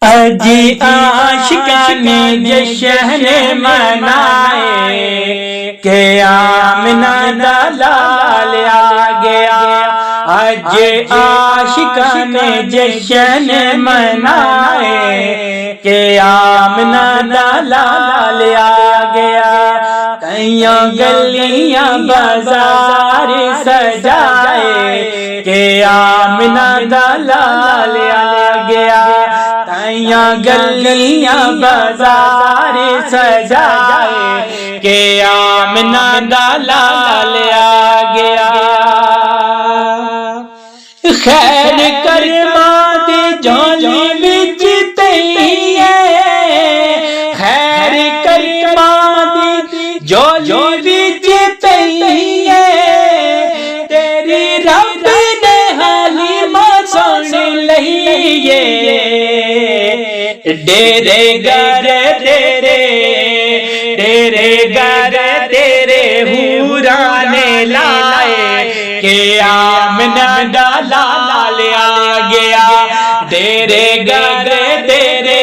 अजी आशिकाने जश्न मनाए के आमना दा लाल आ गया। अज आशिकाने जश्न मनाए के आमना दा लाल आ गया। कईयों गलियां बाजार सजाए के आमना दा लाल आ गया। कईयों गलियां बाजार सजाए के आमना दा लाल आ गया। खैर करमा दी झोली विच तईए, खैर करमा दी झोली विच तईए। तेरी रब ने हलीमा सुन लईए। डेरे घर तेरे, डेरे घर तेरे हूरा ने लाए के आमना दा लाल आ गया। डेरे घर तेरे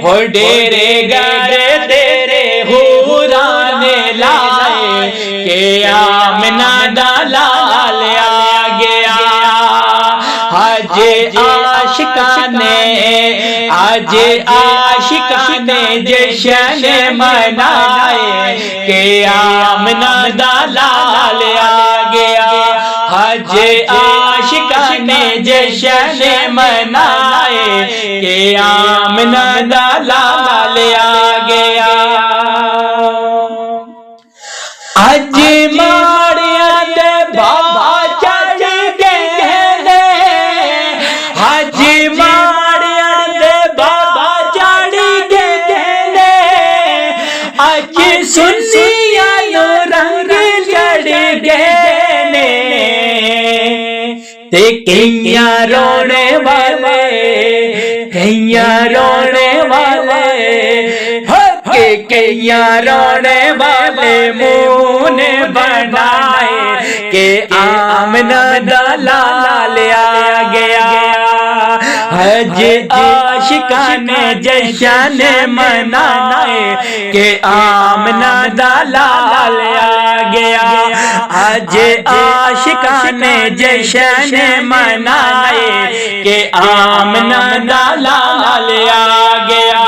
हो, डेरे घर तेरे हूरा ने लाए के आमना दा लाल आ गया। आज आशिकाने, आज आशिकाने जश्न मनाए के आमना दा लाल आ गया। आज आशिकाने जश्न मनाए के आमना दा लाल आ गया। आज माड़िया दे बाबा चढ़ गए, आज माड़िया दे बाबा चढ़ गए। आज सुनिया नो रंग चढ़ गए ते कईया रोने वाले, कईया रोने वाले के कईया रोने वाले मुंह ने बनाए के आमना दा लाल आ गया। आज आशिकाने जश्न मनाए के आमना दा लाल आ गया। आज आशिकाने जश्न मनाए के आमना दा लाल आ गया।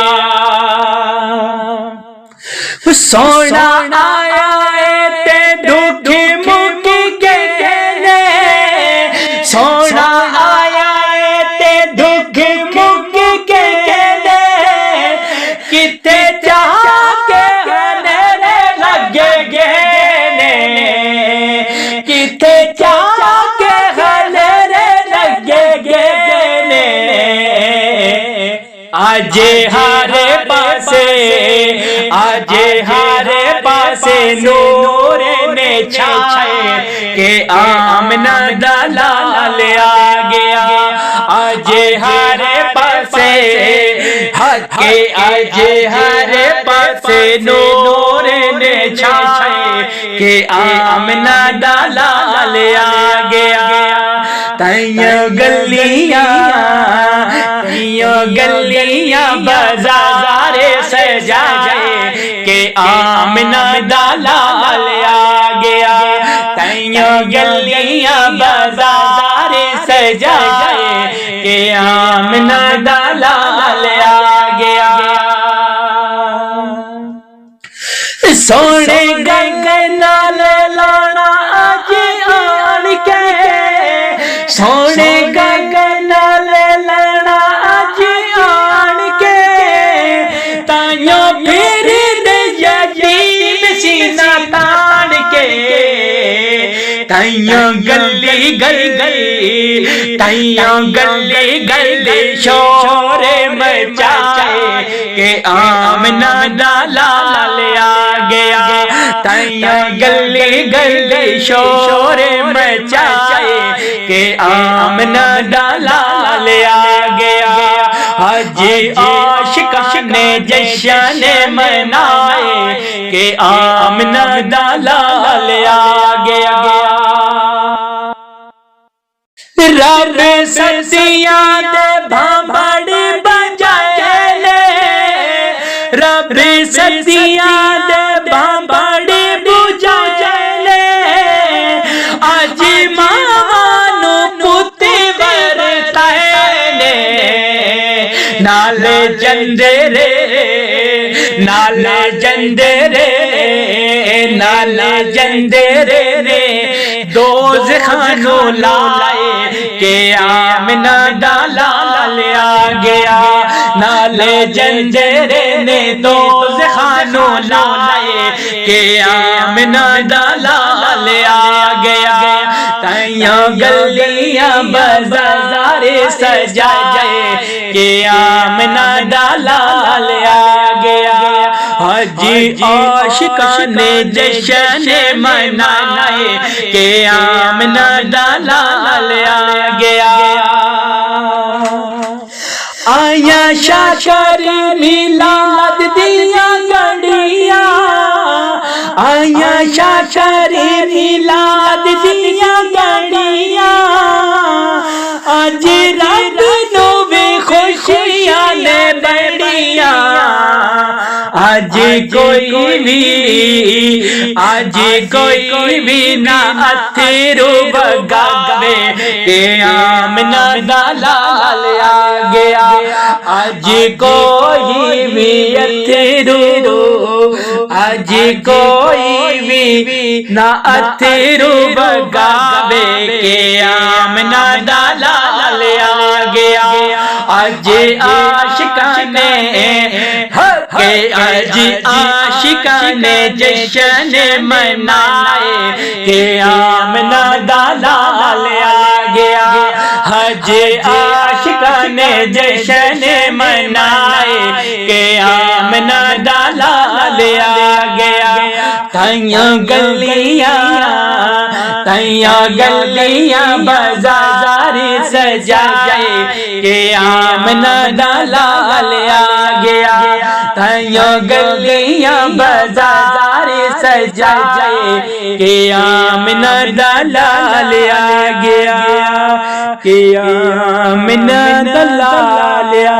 सोना आया ते दुख मुक गए, सोना आया ते दुख मुक गए। किते जाके हनेरे लगे गए, किते जाके हनेरे लगे गए। आज हारे पासे, आज हारे पासे नूर ने छाए के आमना दा लाल आ गया। आज हारे पासे हके, आज हारे पासे नूर ने छाए के आमना दा लाल आ गया। तैयो गलियां, तैयो गलियां बाजार सजाए के आमना दा लाल आ गया। तैयो गलियां बाजार सजाए के आमना दा लाल आ गया। सोने गगन नाल लाना आज आन के, सोने गगन नाल लाना आज आन के। ताइयों फिर यतीम सीना तान के, ताइयों गली गली, ताइयों गली गली शोर मचाए के आमना दा लाल आ गया। ताइयों गली गली शोर मचाए के आमना दा लाल आ गया। आज आशिकाने जश्न मनाए के आमना दा लाल आ गया। रब सतिया दे भांबड़ बजाए, रे सदियां दे बांबड़े बुझाले आज मानो पुते वरताने नाले जंदे रे नाले जंदे रे नाले जंदे रे दोज़खानो लाए के आमना डाला लिया गया नाले जंदे ने दोज़खानो लाए के आमना डाला लिया गया तैया गलियां बाज़ार सजाए के आमना डाला लिया गया हाजी आशिकाने जश्न मनाए के आमना डाला लिया गया आया शाकर मिलाद दिया गड़िया आया शाकर मिलाद दिया गड़िया आज रात नो वे खुशियां ने बड़िया आज कोई भी ना अथरू बगावे के आमना डाला लिया गया आज कोई भी अथरू आज कोई भी ना अथरू बगावे के आमना डाला लिया गया आज आशिकाने के आज आशिकाने जश्न मनाए के आमना डाला लिया गया हज आशिकाने जश्न मनाए के आमना डाला लिया गया तैया गलियां बाज़ार सजाए के आमना डाला लिया गया तैया गलियां बाज़ार सजाए के आमना डाला लिया गया के आमना डाला लिया